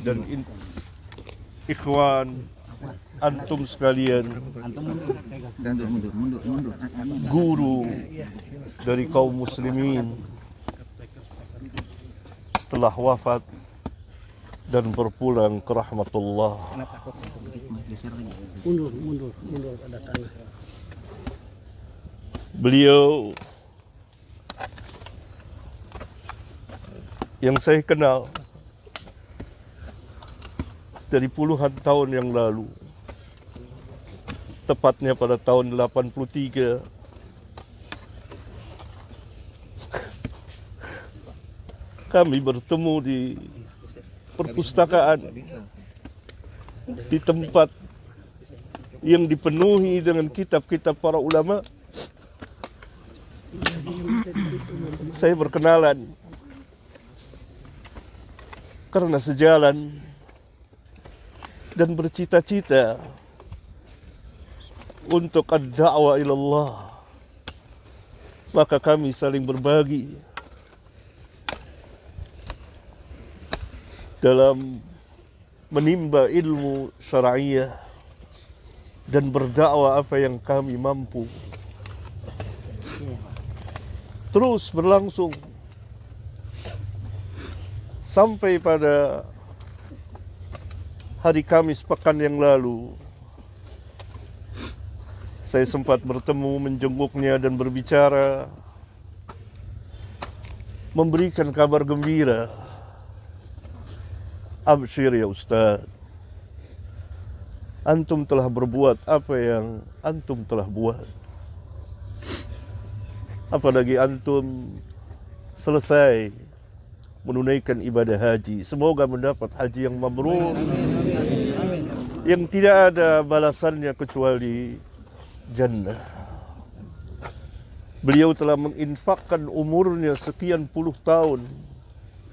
dan ikhwan antum sekalian, guru dari kaum muslimin telah wafat dan berpulang ke rahmatullah. Mundur ada tanah. Beliau yang saya kenal dari puluhan tahun yang lalu, tepatnya pada tahun 83, kami bertemu di perpustakaan, di tempat yang dipenuhi dengan kitab-kitab para ulama. Saya berkenalan karena sejalan dan bercita-cita untuk ad-da'wah ilallah, maka kami saling berbagi dalam menimba ilmu syar'iyah dan berdakwah apa yang kami mampu. Terus berlangsung sampai pada hari Kamis pekan yang lalu. Saya sempat bertemu, menjenguknya dan berbicara, memberikan kabar gembira. Absyir ya Ustaz, antum telah berbuat apa yang antum telah buat. Apalagi antum selesai menunaikan ibadah haji. Semoga mendapat haji yang mabrur, yang tidak ada balasannya kecuali jannah. Beliau telah menginfakkan umurnya sekian puluh tahun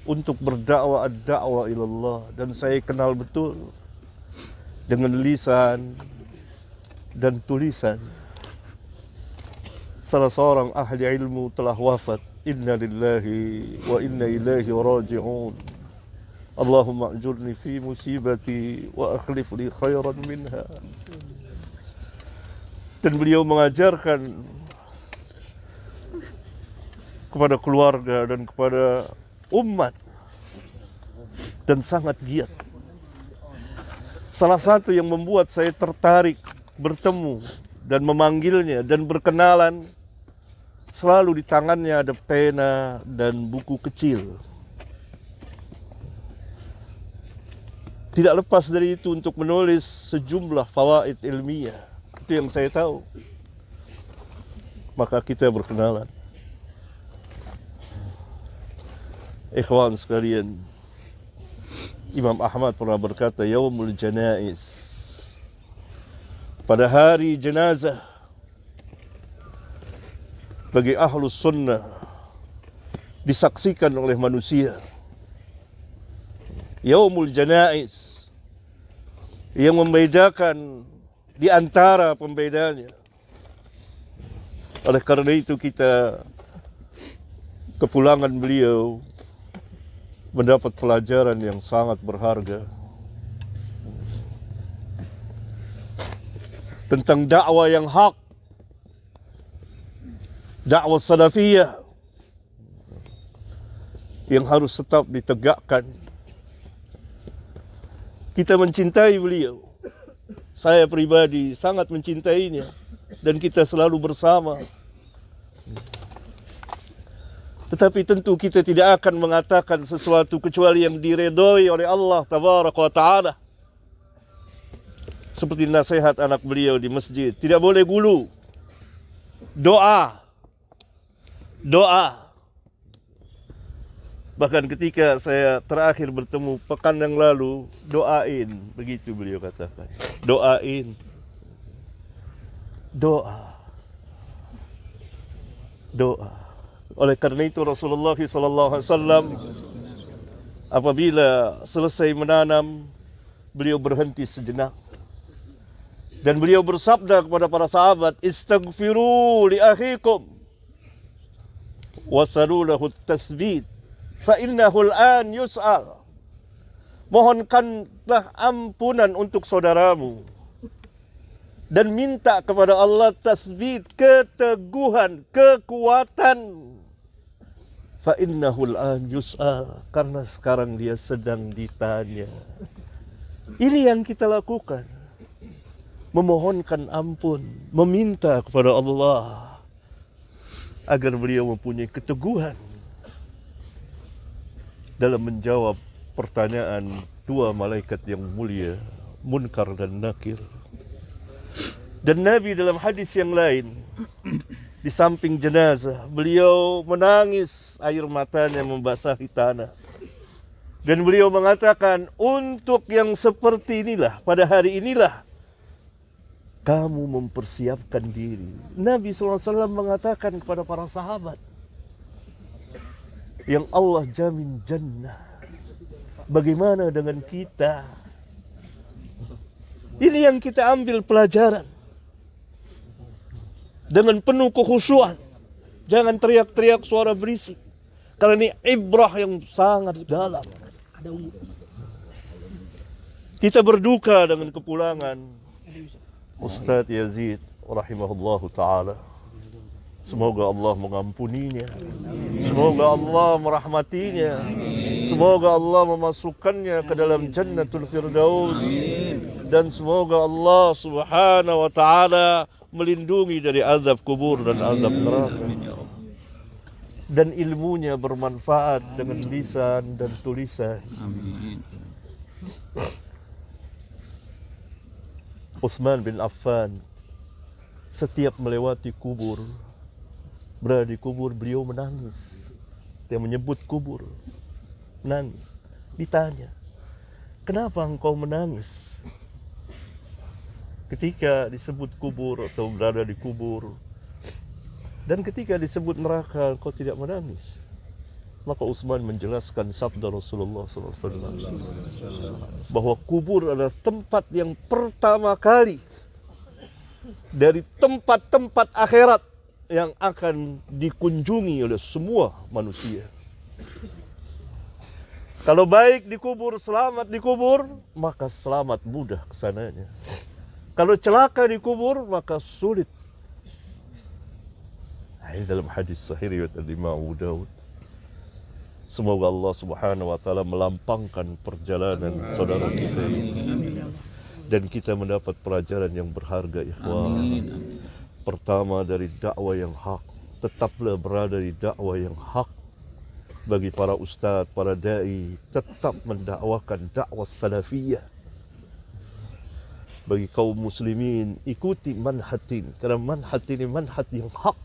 untuk berdakwah ad-da'wah ilallah, dan saya kenal betul dengan lisan dan tulisan. Salah seorang ahli ilmu telah wafat. Inna lillahi wa inna ilaihi raji'un. Allahumma ajurni fi musibati wa akhlif li khairan minha. Dan beliau mengajarkan kepada keluarga dan kepada umat, dan sangat giat. Salah satu yang membuat saya tertarik bertemu dan memanggilnya dan berkenalan, selalu di tangannya ada pena dan buku kecil. Tidak lepas dari itu untuk menulis sejumlah fawaid ilmiah. Itu yang saya tahu. Maka kita berkenalan. Ikhwan sekalian, Imam Ahmad pernah berkata, Yaumul Janaiz, pada hari jenazah bagi ahlus sunnah disaksikan oleh manusia. Yaumul Janaiz, yang membedakan di antara pembedanya. Oleh karena itu kita kepulangan beliau mendapat pelajaran yang sangat berharga tentang dakwah yang hak, dakwah salafiyah yang harus tetap ditegakkan. Kita mencintai beliau. Saya pribadi sangat mencintainya dan kita selalu bersama. Tetapi tentu kita tidak akan mengatakan sesuatu kecuali yang diredoi oleh Allah Tabaraka wa Ta'ala. Seperti nasihat anak beliau di masjid, tidak boleh gulu. Doa. Bahkan ketika saya terakhir bertemu pekan yang lalu, doain, begitu beliau katakan. Doain. Doa. Oleh karena itu Rasulullah SAW apabila selesai menanam, beliau berhenti sejenak dan beliau bersabda kepada para sahabat, istaghfiru li akhikum wasalu lahu tasbit fa innahul an yus'al. Mohonkanlah ampunan untuk saudaramu dan minta kepada Allah tasbit, keteguhan, kekuatan. Fa innahul an yus'al, karena sekarang dia sedang ditanya. Ini yang kita lakukan, memohonkan ampun, meminta kepada Allah agar beliau mempunyai keteguhan dalam menjawab pertanyaan dua malaikat yang mulia, Munkar dan Nakir. Dan Nabi dalam hadis yang lain, di samping jenazah, beliau menangis, air matanya membasahi tanah. Dan beliau mengatakan, untuk yang seperti inilah, pada hari inilah, kamu mempersiapkan diri. Nabi SAW mengatakan kepada para sahabat, yang Allah jamin jannah, bagaimana dengan kita? Ini yang kita ambil pelajaran. Dengan penuh kekhusyuan. Jangan teriak-teriak suara berisik. Karena ini ibrah yang sangat dalam. Kita berduka dengan kepulangan Ustadz Yazid rahimahullahu ta'ala. Semoga Allah mengampuninya. Semoga Allah merahmatinya. Semoga Allah memasukkannya ke dalam Jannatul Firdaus. Dan semoga Allah subhanahu wa ta'ala melindungi dari azab kubur dan azab neraka. Dan ilmunya bermanfaat dengan lisan dan tulisan. Amin. Utsman bin Affan setiap melewati kubur, berada di kubur, beliau menangis. Dia menyebut kubur, menangis. Ditanya, kenapa engkau menangis ketika disebut kubur atau berada di kubur? Dan ketika disebut neraka, engkau tidak menangis. Maka Utsman menjelaskan sabda Rasulullah SAW bahwa kubur adalah tempat yang pertama kali dari tempat-tempat akhirat yang akan dikunjungi oleh semua manusia. Kalau baik di kubur, selamat di kubur, maka selamat mudah kesananya. Kalau celaka di kubur, maka sulit. Ini dalam hadis sahih riwayat Imam Abu Daud. Semoga Allah Subhanahu wa taala melampangkan perjalanan saudara kita ini. Dan kita mendapat pelajaran yang berharga, ikhwan. Pertama, dari dakwah yang hak. Tetaplah berada di dakwah yang hak. Bagi para ustadz, para dai, tetap mendakwakan dakwah salafiyah. Bagi kaum muslimin, ikuti manhatin. Karena manhat ini manhat yang hak.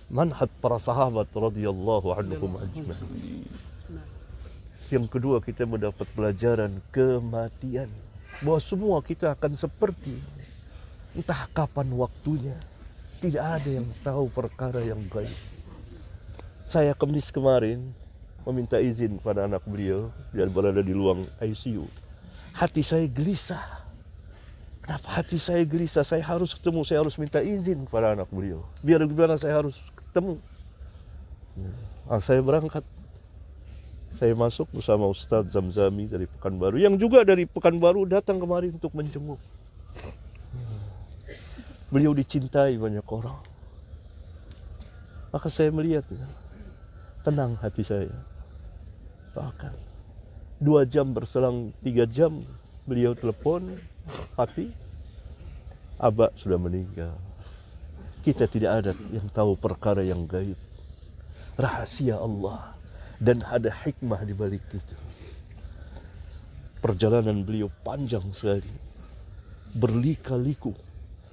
Manhat para sahabat radhiyallahu anhum ajma'in. Yang kedua, kita mendapat pelajaran kematian. Bahwa semua kita akan seperti entah kapan waktunya. Tidak ada yang tahu perkara yang gaib. Saya Kamis kemarin meminta izin pada anak beliau yang berada di ruang ICU. Hati saya gelisah. Kenapa hati saya gelisah? Saya harus ketemu, saya harus minta izin pada anak beliau. Biar gimana saya harus ketemu. Saya berangkat. Saya masuk bersama Ustadz Zamzami dari Pekanbaru, yang juga dari Pekanbaru datang kemari untuk menjenguk. Beliau dicintai banyak orang. Maka saya melihat, tenang hati saya. Bahkan 2 jam berselang 3 jam, beliau telepon, Hati, Abah sudah meninggal. Kita tidak ada yang tahu perkara yang gaib. Rahasia Allah. Dan ada hikmah di balik itu. Perjalanan beliau panjang sekali. Berlika-liku.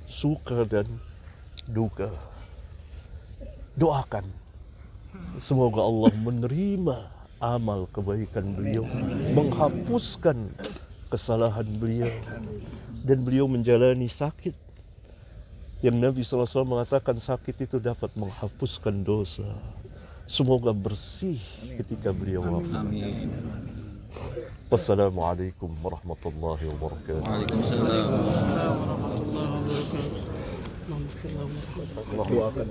Suka dan duka. Doakan. Semoga Allah menerima amal kebaikan beliau. Menghapuskan kesalahan beliau. Dan beliau menjalani sakit. Yang Nabi SAW mengatakan sakit itu dapat menghapuskan dosa. Semoga bersih ketika beliau wafat. Wassalamualaikum warahmatullahi wabarakatuh. Waalaikumsalam. Allahu akbar.